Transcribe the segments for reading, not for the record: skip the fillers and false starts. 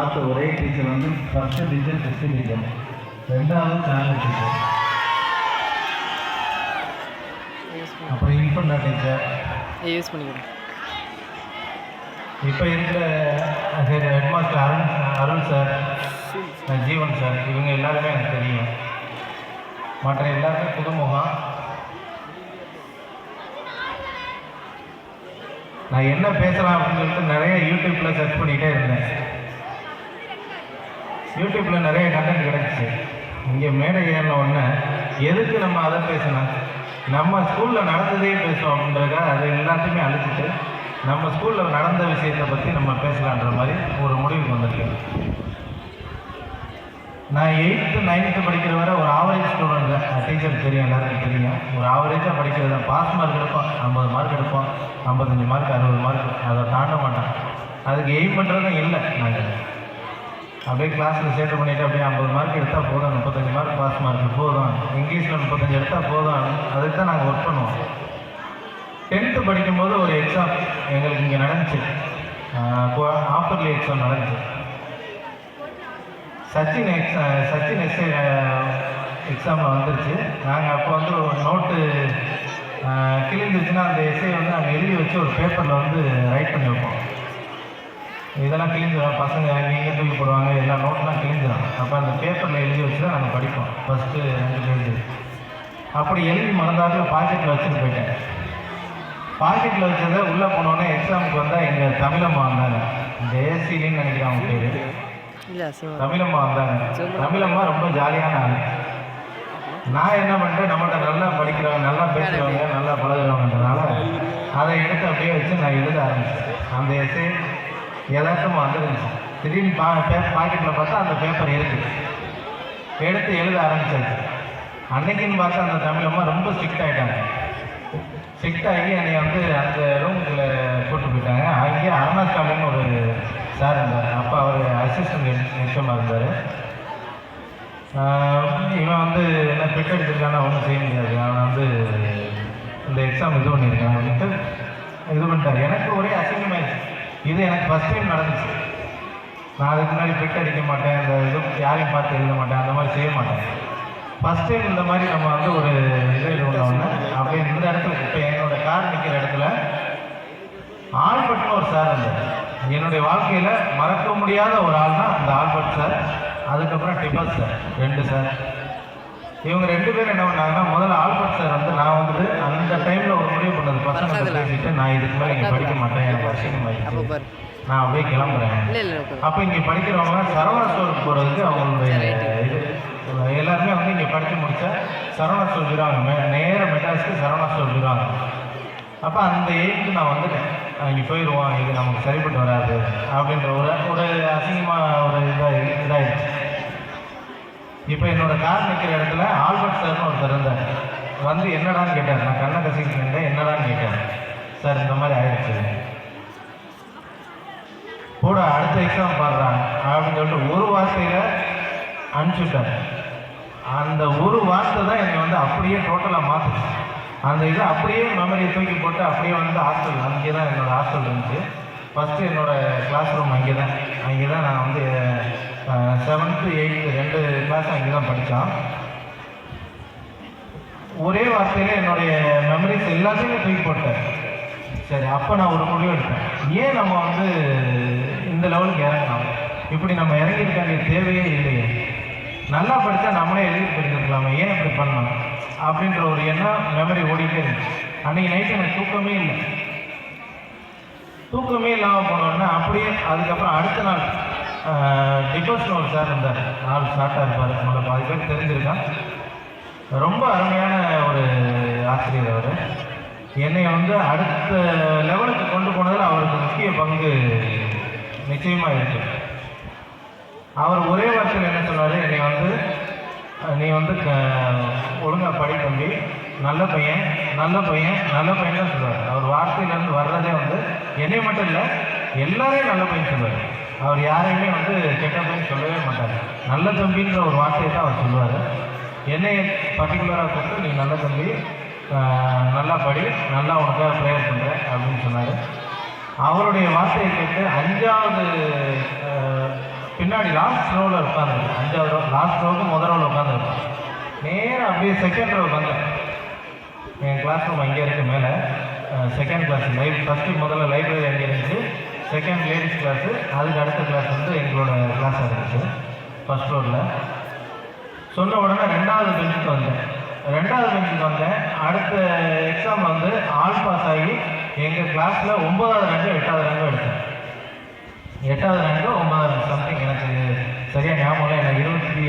பார்த்த ஒரே டீச்சர் வந்து ஃபஸ்ட்டு டீச்சர் டெஸ்ட் டீச்சர், ரெண்டாவது சேனல் டீச்சர், அப்புறம் இன்ஃபண்டா டீச்சர் யூஸ் பண்ணிக்கிறேன். இப்போ இருக்கிற ஹெட்மாஸ்டர் அருண் சார், ஜீவன் சார், இவங்க எல்லாருமே எனக்கு தெரியும். மற்ற எல்லாருமே புதுமுகம். நான் என்ன பேசலாம் அப்படின்னு சொல்லிட்டு நிறைய யூடியூப்பில் சர்ச் பண்ணிகிட்டே இருந்தேன். யூடியூப்பில் நிறைய கண்டென்ட் கிடச்சிச்சு. இங்கே மேடை ஏறின உடனே எதுக்கு நம்ம அதை பேசணும், நம்ம ஸ்கூலில் நடந்ததே பேசுவோம் அப்படின்றதுக்காக அதை எல்லாத்தையுமே அழிச்சிட்டு நம்ம ஸ்கூலில் நடந்த விஷயத்தை பற்றி நம்ம பேசலான்ற மாதிரி ஒரு முடிவுக்கு வந்திருக்கேன். நான் 8th 9th படிக்கிற வரை ஒரு ஆவரேஜ் ஸ்டூடெண்ட் தான். டீச்சருக்கு தெரியும், எல்லாருக்கும் தெரியும். ஒரு ஆவரேஜாக படிக்கிறது தான். பாஸ் மார்க் எடுப்போம், 50 மார்க் எடுப்போம், 55 மார்க் 60 மார்க், அதை தாண்ட மாட்டோம். அதுக்கு எய்ம் பண்ணுறதும் இல்லை. நாங்கள் அப்படியே கிளாஸில் சேர்த்து பண்ணிவிட்டு அப்படியே 50 மார்க் எடுத்தால் போதும், 35 மார்க் பாஸ் மார்க் போதும், இங்கிலீஷில் 35 எடுத்தால் போதும், அதுக்கு தான் நாங்கள் ஒர்க் பண்ணுவோம். 10th படிக்கும்போது ஒரு எக்ஸாம் எங்களுக்கு இங்கே நடந்துச்சு. ஆஃபர்லி எக்ஸாம் நடந்துச்சு. சச்சின் எஸ்ஏ எக்ஸாமில் வந்துருச்சு. நாங்கள் அப்போ வந்து ஒரு நோட்டு கிழிஞ்சிருச்சுன்னா அந்த எஸ்ஏ வந்து நாங்கள் எழுதி வச்சு ஒரு பேப்பரில் வந்து ரைட் பண்ணி வைப்போம். இதெல்லாம் கிழிஞ்சிடும், பசங்க நீங்கள் தூக்கி போடுவாங்க, எல்லா நோட்டெலாம் கிழிஞ்சிடும். அப்போ அந்த பேப்பரில் எழுதி வச்சு தான் நாங்கள் படிப்போம். ஃபஸ்ட்டு 2 பேஜ் அப்படி எழுதி மறந்தாலும் பாக்கெட்டில் வச்சுட்டு போயிட்டேன். பாக்கெட்டில் வச்சதை உள்ளே போனோன்னே எக்ஸாமுக்கு வந்தால் எங்கள் தமிழம்மா வந்தாங்க. ஜெயசீலின்னு நினைக்கிறேன் அவங்க பேர். தமிழம்மா வந்தாங்க. தமிழம்மா ரொம்ப ஜாலியான ஆள். நான் என்ன பண்ணிட்டேன், நம்மள்ட்ட நல்லா படிக்கிறவங்க, நல்லா பேசுகிறவங்க, நல்லா பழகுறவங்கன்றனால அதை எடுத்து அப்படியே வச்சு நான் எழுத ஆரம்பிச்சேன். அந்த எஸ்ஏ யதார்த்தமாக வந்துருந்துச்சு. திடீர்னு பாக்கெட்டில் பார்த்தா அந்த பேப்பர் இருக்குது. எடுத்து எழுத ஆரம்பிச்சாச்சு. அன்னைக்குன்னு பார்த்தா அந்த தமிழம்மா ரொம்ப ஸ்ட்ரிக்ட் ஆகிட்டாங்க. ஸ்ட்ரிக்ட் ஆகி என்னை வந்து அந்த ரூமுக்குள்ளே கூப்பிட்டு போயிட்டாங்க. அங்கே அருணாஸ்டாலின்னு ஒரு சார் இருந்தார். அப்போ அவர் அசிஸ்டன்ட் ஹெச்எம்மாக இருந்தார். இவன் வந்து என்ன பிட் அடிச்சிருக்கான ஒன்றும் செய்ய முடியாது, அவன் வந்து இந்த எக்ஸாம் இது பண்ணியிருக்கான் அப்படின்ட்டு இது பண்ணிட்டார். எனக்கு ஒரே அசிங்கமாயிடுச்சு. இது எனக்கு ஃபஸ்ட் டைம் நடந்துச்சு. நான் அதுக்கு முன்னாடி பிட் அடிக்க மாட்டேன், இந்த இது யாரையும் பார்த்து எழுத மாட்டேன், அந்த மாதிரி செய்ய மாட்டேன். ஃபஸ்ட் டைம் இந்த மாதிரி நம்ம வந்து ஒரு இது ஒன்று அப்படி இந்த இடத்துல இப்போ என்னோட கார் நிற்கிற இடத்துல ஆல்பர்ட்னு ஒரு சார் இருந்தார். என்னுடைய வாழ்க்கையில் மறக்க முடியாத ஒரு ஆள்னா அந்த ஆல்பர்ட் சார், அதுக்கப்புறம் டிபஸ் சார், 2 சார். இவங்க 2 பேரும் என்ன பண்ணாங்கன்னா, முதல்ல ஆல்பர்ட் சார் வந்து நான் வந்து அந்த டைமில் ஒரு முடிவு பண்ணது, பசங்க பேசிட்டு நான் இதுக்கு மேலே இங்கே படிக்க மாட்டேன், எனக்கு வருஷமாயிடுச்சு, நான் அப்படியே கிளம்புறேன். அப்போ இங்கே படிக்கிறவங்க சரவணா ஸ்டோருக்கு போகிறதுக்கு அவங்களுடைய இது எல்லாருமே வந்து இங்கே படித்து முடித்தா சரவணா ஸ்டோர் போயிடுவாங்க. நேராக மெட்ராஸுக்கு சரவணா ஸ்டோர் போயிடுவாங்க. அப்போ அந்த எய்முக்கு நான் வந்துட்டேன். இங்கே போயிடுவோம், இது நமக்கு சரிப்பட்டு வராது அப்படின்ற ஒரு அசிங்கமாக ஒரு இதாகிடுச்சு. இப்போ என்னோடய கார் நிற்கிற இடத்துல ஆல்பர்ட் சார்னு ஒருத்தர் இருந்தார். வந்து என்னடான்னு கேட்டார். நான் கண்ணை கசிக்கிட்டு இருந்தேன். என்னடான்னு கேட்டேன். சார் இந்த மாதிரி ஆயிடுச்சு, கூட அடுத்த எக்ஸாம் பாடுறாங்க அப்படின்னு சொல்லிட்டு ஒரு வார்த்தையில் அனுப்பிச்சுட்டார். அந்த ஒரு வார்த்தை தான் என்னை வந்து அப்படியே டோட்டலாக மாற்றுச்சு. அந்த இதை அப்படியே மெமரியை தூக்கி போட்டு அப்படியே வந்து ஹாஸ்டல், அங்கே தான் என்னோடய ஹாஸ்டல் இருந்துச்சு. ஃபஸ்ட்டு என்னோடய கிளாஸ் ரூம் அங்கே தான் நான் வந்து 7th 8th 2 கிளாஸும் அங்கே தான் படித்தோம். ஒரே வார்த்தையில் என்னுடைய மெமரிஸ் எல்லாத்தையுமே தூக்கி போட்டேன். சரி, அப்போ நான் ஒரு முடிவு எடுத்தேன். ஏன் நம்ம வந்து இந்த லெவலுக்கு இறங்கலாம், இப்படி நம்ம இறங்கியிருக்க வேண்டிய தேவையே இல்லையே, நல்லா படித்தா நம்மளே எழுதிட்டு போயிருக்கலாமே, ஏன் இப்படி பண்ணலாம் அப்படின்ற ஒரு எண்ணம் மெமரி ஓடிக்கிட்டே இருந்துச்சு. அன்றைக்கி நைட்டு எனக்கு தூக்கமே இல்லாமல் போனோன்னா அப்படியே. அதுக்கப்புறம் அடுத்த நாள் டிபோஸ்னு ஒரு சார் இருந்தார். நாள் ஷார்ட்டாக இருப்பார், நம்மளை பாதி பேர் தெரிஞ்சிருக்கான். ரொம்ப அருமையான ஒரு ஆசிரியர் அவர். என்னை வந்து அடுத்த லெவலுக்கு கொண்டு போனதில் அவருக்கு முக்கிய பங்கு நிச்சயமாக இருக்குது. அவர் ஒரே வார்த்தையில் என்ன சொன்னார், என்னை வந்து நீ வந்து ஒழுங்காக படி தம்பி, நல்ல பையன் தான் சொல்லுவார். அவர் வார்த்தையிலேருந்து வர்றதே வந்து என்னை மட்டும் இல்லை, எல்லாரையும் நல்ல பையன் சொல்லுவார். அவர் யாரையுமே வந்து கெட்ட பையன் சொல்லவே மாட்டார். நல்ல தம்பின்ற ஒரு வார்த்தையை தான் அவர் சொல்லுவார். என்னை பர்டிகுலராக கூப்பிட்டு நீ நல்ல தம்பி, நல்லா படி, நல்லா உனக்காக ப்ரேயர் பண்ணுறேன் அப்படின்னு சொன்னார். அவருடைய வார்த்தையை கேட்டு 5வது பின்னாடி லாஸ்ட் ரோவில் உட்காந்துருக்கேன். 5வது ரோ, லாஸ்ட் ரோவுக்கு முதல் ரோவில் உட்காந்துருக்கேன். நேராக அப்படியே செகண்ட் ரோ வந்தேன். என் கிளாஸ் ரூம் அங்கே இருக்குது மேலே. செகண்ட் கிளாஸ் ஃபஸ்ட்டு முதல்ல லைப்ரரி அங்கே இருந்துச்சு. செகண்ட் லேடிஸ் கிளாஸு, அதுக்கு அடுத்த கிளாஸ் வந்து எங்களோட கிளாஸாக இருந்துச்சு ஃபஸ்ட் ஃப்ளோரில். சொன்ன உடனே 2வது பெஞ்சுக்கு வந்தேன். 2வது பெஞ்சுக்கு வந்தேன். அடுத்த எக்ஸாம் வந்து ஆல் பாஸ் ஆகி எங்கள் கிளாஸில் 9வது ரேங்கு 8வது ரேங்கும் எடுத்தேன். 8வது ரேங்கு 9வது ரேங்க் சம்திங் எனக்கு சரியாக ஞாபகம் இல்லை.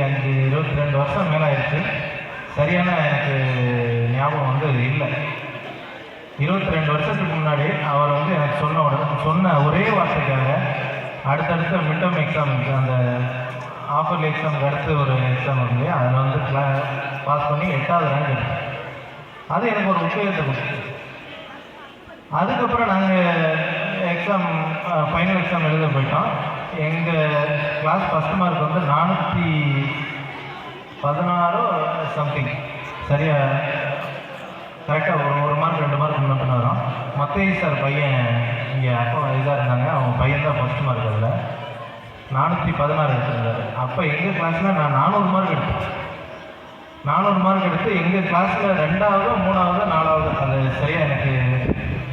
எனக்கு 22 வருஷம் மேலே ஆயிடுச்சு. சரியான எனக்கு ஞாபகம் வந்து இல்லை. 22 வருஷத்துக்கு முன்னாடி அவர் வந்து எனக்கு சொன்ன ஒரே வார்த்தைக்காக அடுத்தடுத்த மிட்டம் எக்ஸாம், அந்த ஆஃபர்லி எக்ஸாமுக்கு அடுத்து ஒரு எக்ஸாம் இருக்கு, அதில் வந்து பாஸ் பண்ணி 8வது ரேங்க் எடுத்தேன். அது எனக்கு ஒரு உத்வேகத்தை கொடுத்துச்சு. அதுக்கப்புறம் நாங்கள் எக்ஸாம் ஃபைனல் எக்ஸாம் எழுத போயிட்டோம். எங்கள் கிளாஸ் ஃபஸ்ட் மார்க் வந்து 416 சம்திங், சரியாக கரெக்டாக ஒரு மார்க் 2 மார்க் முன்ன வரும். மத்தேய் சார் பையன் இங்கே அப்போ இதாக இருந்தாங்க, அவங்க பையன் தான் ஃபஸ்ட் மார்க். அதில் 416 எடுத்திருந்தார். அப்போ எங்கள் கிளாஸில் நான் 400 மார்க் எடுத்தேன். 400 மார்க் எடுத்து எங்கள் கிளாஸில் 2வது 3வது 4வது, அது சரியாக எனக்கு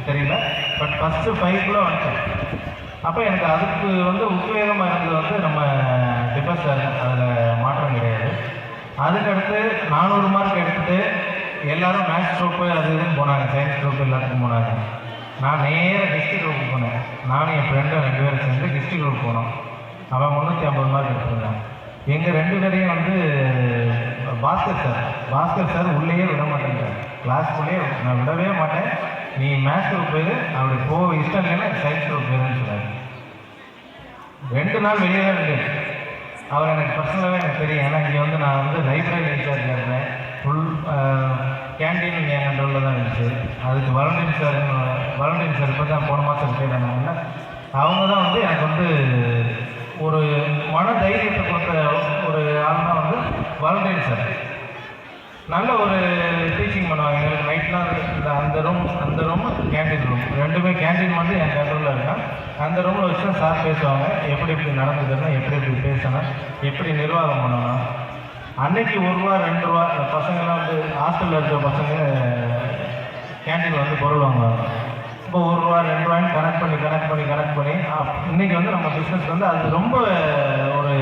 தெரியல, பட் ஃபஸ்ட்டு 5க்குள்ளே வந்துட்டேன். அப்போ எனக்கு அதுக்கு வந்து உத்வேகமாக இருந்தது வந்து நம்ம டிஃபென்ஸ் சார், அதில் மாற்றம் கிடையாது. அதுக்கடுத்து 400 மார்க் எடுத்துகிட்டு எல்லோரும் மேத்ஸ் குரூப்பு அது இதுன்னு போனாங்க, சயின்ஸ் குரூப் எல்லாத்துக்கும் போனாங்க. நான் நேராக ஹிஸ்ட்ரி குரூப்புக்கு போனேன். நானும் என் ஃப்ரெண்டும் 2 பேரும் சேர்ந்து ஹிஸ்ட்ரி குரூப் போனோம். அவன் 350 மார்க் எடுத்துருந்தான். எங்கள் 2 பேரையும் வந்து பாஸ்கர் சார் உள்ளேயே விட மாட்டேங்கிறார். கிளாஸ்க்குள்ளேயே நான் விடவே மாட்டேன், நீ மேத்ஸ் குரூப் போயிரு, அப்படி இஷ்டம் இல்லைன்னா சயின்ஸ் குரூப் போயிருன்னு சொன்னார். 2 நாள் வெளியே தான் இருந்தேன். அவர் எனக்கு பர்சனலாகவே எனக்கு தெரியும். ஏன்னா இங்கே வந்து நான் வந்து லைப்ரரி இன்சார்ஜாக இருந்தேன். ஃபுல் கேன்டீன் என் கண்ட்ரோலில் தான் இருந்துச்சு. அதுக்கு வாலண்டியர் சார் இப்போ தான் போன மாதம் ரிட்டையர் ஆனாங்கன்னா, அவங்க தான் வந்து எனக்கு வந்து ஒரு மன தைரியத்தை கொடுத்த ஒரு ஆள் தான் வந்து வாலண்டியர் சார். நல்ல ஒரு டீச்சிங் பண்ணுவாங்க எங்களுக்கு. நைட்லாம் அந்த ரூம் கேன்டீன் ரூம் 2மே, கேன்டீன் வந்து என் கண்ட்ரோலில் இருக்கேன். அந்த ரூமில் வச்சு தான் சார் பேசுவாங்க, எப்படி நடந்துக்கணும், எப்படி பேசணும், எப்படி நிர்வாகம் பண்ணணும். அன்னைக்கு 1 ரூபா 2 ரூபா பசங்கள்லாம் வந்து ஹாஸ்டலில் இருக்கிற பசங்க கேன்டீன் வந்து பொருள் வாங்குவாங்க. இப்போ 1 ரூபா 2 ரூபான்னு கனெக்ட் பண்ணி இன்றைக்கி வந்து நம்ம பிஸ்னஸ் வந்து அது ரொம்ப ஒரு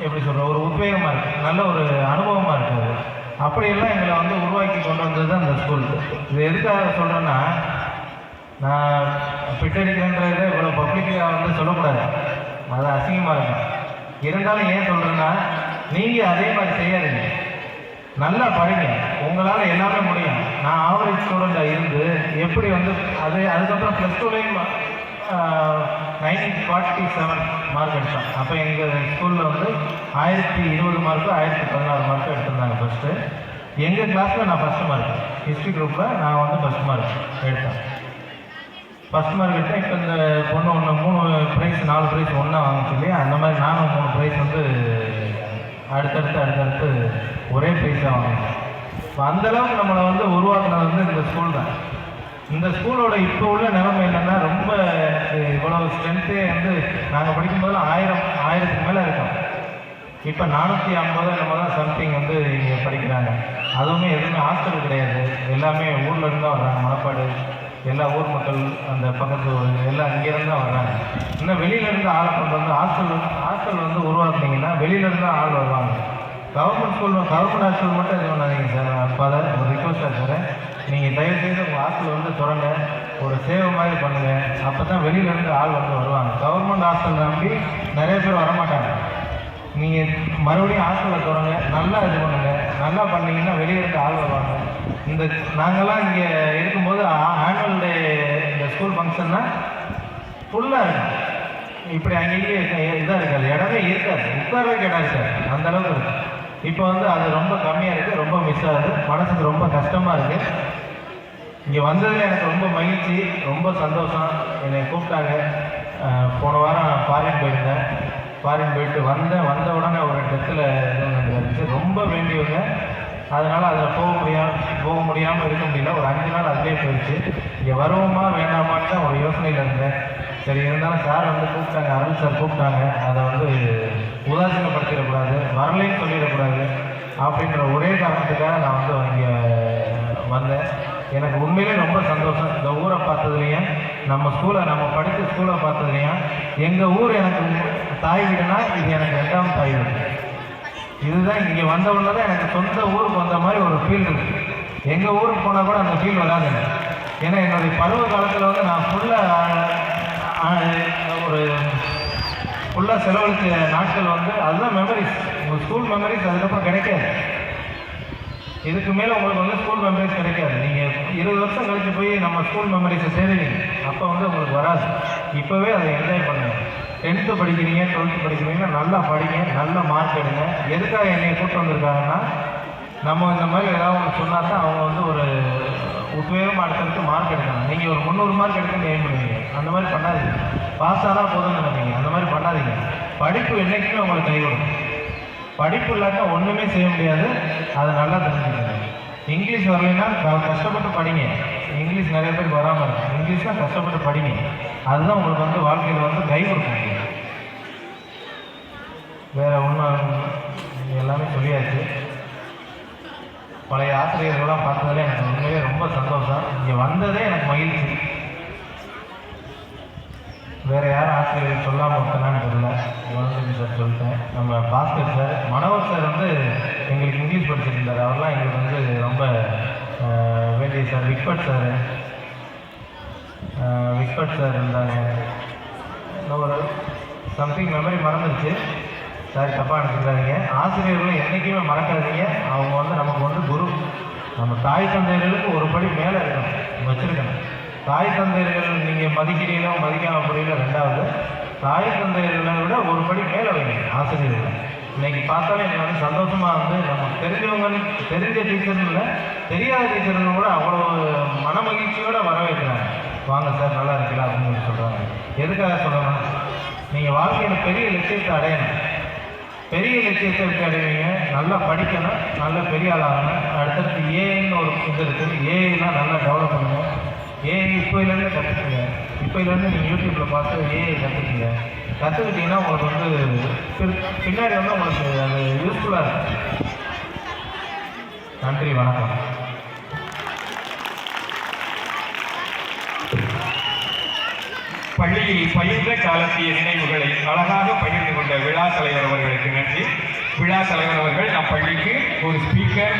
எப்படி சொல்கிறோம், ஒரு உத்வேகமாக இருக்குது, நல்ல ஒரு அனுபவமாக இருக்குது. அப்படியெல்லாம் எங்களை வந்து உருவாக்கி கொண்டு வந்தது தான் அந்த ஸ்கூல். இது எதுக்காக சொல்கிறேன்னா, நான் பிட்டடிக்கிறேன்றதை இவ்வளோ பப்ளிக்காக வந்து சொல்லக்கூடாது, அது அசிங்கமாக இருக்கும். இருந்தாலும் ஏன் சொல்கிறேன்னா, நீங்கள் அதே மாதிரி செய்யாதீங்க, நல்லா படிங்க, உங்களால் எல்லாமே முடியும். நான் ஆவரேஜ் ஸ்டூடெண்ட்டாக இருந்து எப்படி வந்து அதுக்கப்புறம் +2லேயும் 947 மார்க் எடுத்தேன். அப்போ எங்கள் ஸ்கூலில் வந்து 1020 மார்க்கு 1016 மார்க்கு எடுத்திருந்தாங்க ஃபஸ்ட்டு. எங்கள் கிளாஸில் நான் ஃபஸ்ட்டு மார்க், ஹிஸ்ட்ரி குரூப்பில் நான் வந்து ஃபஸ்ட் மார்க் எடுத்தேன். ஃபஸ்ட் மார்க் எடுத்தேன். இப்போ இந்த பொண்ணு 3 ப்ரைஸ் 4 ப்ரைஸ் ஒன்றா வாங்க சொல்லி, அந்த மாதிரி நானும் 3 ப்ரைஸ் வந்து அடுத்தடுத்து ஒரே ப்ரைஸாக வாங்கினேன். இப்போ அந்தளவுக்கு நம்மளை வந்து உருவாக்குனது வந்து இந்த ஸ்கூல் தான். இந்த ஸ்கூலோட இப்போ உள்ள நிலைமை என்னென்னா, ரொம்ப இவ்வளோ ஸ்ட்ரென்த்தே வந்து நாங்கள் படிக்கும்போது 1000க்கு மேலே இருக்கும். இப்போ 450 நம்ம தான் சம்திங் வந்து இங்கே படிக்கிறாங்க. அதுவுமே எதுவுமே ஹாஸ்டல் கிடையாது, எல்லாமே ஊர்லேருந்து தான் வர்றாங்க. மணப்பாடு எல்லா ஊர் மக்கள், அந்த பக்கத்து எல்லாம் இங்கேருந்து தான் வர்றாங்க. இன்னும் வெளியிலேருந்து ஆளை கொண்டு வந்து ஹாஸ்டல் வந்து உருவாக்குனீங்கன்னா வெளியிலேருந்து தான் ஆள் வருவாங்க. கவர்மெண்ட் ஹாஸ்டல் மட்டும் இது பண்ணாதீங்க சார். அப்போ தான் ஒரு ரிக்வஸ்ட்டாக சார், நீங்கள் தயவுசெய்து உங்கள் ஹாஸ்டல் வந்து திறங்க, ஒரு சேவை மாதிரி பண்ணுங்கள். அப்போ தான் வெளியிலேருந்து ஆள் வந்து வருவாங்க. கவர்மெண்ட் ஹாஸ்டல் நம்பி நிறைய பேர் வரமாட்டாங்க. நீங்கள் மறுபடியும் ஹாஸ்டலில் திறங்க, நல்லா இது பண்ணுங்கள். நல்லா பண்ணிங்கன்னா வெளியிலேருந்து ஆள் வருவாங்க. நாங்கள்லாம் இங்கே இருக்கும்போது ஆனுவல் டே இந்த ஸ்கூல் ஃபங்க்ஷன்னா ஃபுல்லாக இருக்கும். இப்படி அங்கேயே இதாக இருக்காது, இடமே இருக்காது, உட்காரவே இடம் இருக்காது, அந்தளவுக்கு இருக்குது. இப்போ வந்து அது ரொம்ப கம்மியாக இருக்குது, ரொம்ப மிஸ் ஆகுது, மனசுக்கு ரொம்ப கஷ்டமாக இருக்குது. இங்கே வந்ததில் எனக்கு ரொம்ப மகிழ்ச்சி, ரொம்ப சந்தோஷம். என்னை கூப்பிட்டாங்க. போன வாரம் ஃபாரின் போயிருந்தேன். ஃபாரின் போயிட்டு வந்த உடனே ஒரு டெத்தில் இருந்துச்சு. ரொம்ப வேண்டியவங்க அதனால் அதில் போக முடியாமல் இருக்க முடியல. ஒரு 5 நாள் அதிலே போயிடுச்சு. இங்கே வருவோமா வேண்டாமான்னு தான் ஒரு யோசனையில் இருந்தேன். சரி, இருந்தாலும் சார் வந்து கூப்பிட்டாங்க, அருள் சார் கூப்பிட்டாங்க. அதை வந்து உதாசீனப்படுத்திடக்கூடாது, வரலைன்னு சொல்லிடக்கூடாது அப்படின்ற ஒரே காரணத்துக்காக நான் வந்து இங்கே வந்தேன். எனக்கு உண்மையிலே ரொம்ப சந்தோஷம். இந்த ஊரை பார்த்ததுலையும் நம்ம படித்த ஸ்கூலை பார்த்ததுலையும் எங்கள் ஊர் எனக்கு தாய் வீடுனா இது எனக்கு 2வது தாய் வீடு. இதுதான் இங்கே வந்தவுடனே தான் எனக்கு சொந்த ஊருக்கு வந்த மாதிரி ஒரு ஃபீல் இருக்குது. எங்கள் ஊருக்கு போனால் கூட அந்த ஃபீல் வராதுங்க. ஏன்னா என்னுடைய பருவ காலத்தில் வந்து நான் ஃபுல்லாக செலவழித்த நாட்கள் வந்து அதுதான் மெமரிஸ். உங்கள் ஸ்கூல் மெமரிஸ் அதுக்கப்புறம் கிடைக்காது. இதுக்கு மேலே உங்களுக்கு வந்து ஸ்கூல் மெமரிஸ் கிடைக்காது. நீங்கள் 20 வருஷம் கழித்து போய் நம்ம ஸ்கூல் மெமரிஸை சேருவீங்க, அப்போ வந்து உங்களுக்கு வராது. இப்போவே அதை என்ஜாய் பண்ணுங்கள். 10th படிக்கிறீங்க, 12th படிக்கிறீங்கன்னா நல்லா படிங்க, நல்ல மார்க் எடுங்க. எதுக்காக என்னை கூப்பிட்டு வந்திருக்காங்கன்னா, நம்ம இந்த மாதிரி ஏதாவது ஒன்று சொன்னால் தான் அவங்க வந்து ஒரு உத்வேகமாக அடுத்தடுத்து மார்க் எடுக்கணும். நீங்கள் ஒரு 300 மார்க் எடுக்கணும்னு எய்ம் பண்ணுவீங்க. அந்த மாதிரி பண்ணாதீங்க. பாஸ் ஆனால் போதும்னு நினைப்பீங்க. அந்த மாதிரி பண்ணாதீங்க. படிப்பு என்றைக்குமே உங்களுக்கு கை கொடுக்கும். படிப்பு இல்லாட்டா ஒன்றுமே செய்ய முடியாது. அதை நல்லா தெரிஞ்சுக்கணும். இங்கிலீஷ் வரலைன்னா கஷ்டப்பட்டு படிங்க. இங்கிலீஷ் நிறைய பேர் வராமல் இருக்கும். இங்கிலீஷ்லாம் கஷ்டப்பட்டு படிங்க. அதுதான் உங்களுக்கு வந்து வாழ்க்கையில் வந்து கை கொடுக்க முடியும். வேறு ஒன்றும் எல்லாமே சொல்லியாச்சு. பழைய ஆசிரியர்கள்லாம் பார்த்ததுல எனக்கு உண்மையிலே ரொம்ப சந்தோஷம். இங்கே வந்ததே எனக்கு மகிழ்ச்சி. வேறு யாரும் ஆசிரியர்கள் சொல்லாமல் விட்டனான்னு தெரியல. சார் சொல்லிட்டேன். நம்ம பாஸ்கர் சார், மனோகர் சார் வந்து எங்களுக்கு இங்கிலீஷ் படிச்சுட்டு இருந்தார். அவர்லாம் எங்களுக்கு வந்து ரொம்ப வேண்டிய சார். விக்பட் சார் இருந்தாங்க. ஒரு சம்திங் மெமரி மறந்துடுச்சு சார், தப்பாக நினைச்சுக்காதீங்க. ஆசிரியர்களும் என்றைக்குமே மறக்காதீங்க. அவங்க வந்து நமக்கு வந்து குரு. நம்ம தாய் தந்தையர்களுக்கு ஒரு படி மேலே இருக்கணும், வச்சுருக்கணும். தாய் தந்தையர்கள் நீங்கள் மதிக்கிறீங்களோ மதிக்காமல் புரியல 2வது. தாய் தந்தையர்களை விட ஒரு படி மேலே வைங்க ஆசிரியர்கள். இன்றைக்கி பார்த்தாலே எனக்கு வந்து சந்தோஷமாக வந்து நம்ம தெரிஞ்ச டீச்சர்னு இல்லை, தெரியாத டீச்சர்கள் கூட அவ்வளோ மன மகிழ்ச்சியோடு வர வைக்கிறாங்க. வாங்க சார், நல்லா இருக்கலாம் அப்படின்னு சொல்லி சொல்கிறாங்க. எதுக்காக சொல்லணும்? நீங்கள் வாழ்க்கையில் பெரிய லட்சியத்தை அடையணும். பெரிய லட்சியத்தை எப்படி அடைவீங்க? நல்லா படிக்கணும், நல்ல பெரிய ஆளாகணும். அடுத்தடுத்து ஏஐன்னு ஒரு இது இருக்குது. ஏஐலாம் நல்லா டெவலப் பண்ணணும். ஏஐ இப்போலேருந்து கற்றுக்குங்க. இப்போலேருந்து நீங்கள் யூடியூப்பில் பார்த்து ஏஐ கற்றுக்கிட்டிங்கன்னா உங்களுக்கு வந்து பின்னாடி வந்து உங்களுக்கு அது யூஸ்ஃபுல்லாக இருக்கும். நன்றி, வணக்கம். பள்ளியில் பயின்ற காலத்திய நினைவுகளை அழகாக பகிர்ந்து கொண்ட விழா தலைவர் அவர்களுக்கு நன்றி. விழா தலைவர் அவர்கள் நம் பள்ளிக்கு ஒரு ஸ்பீக்கர்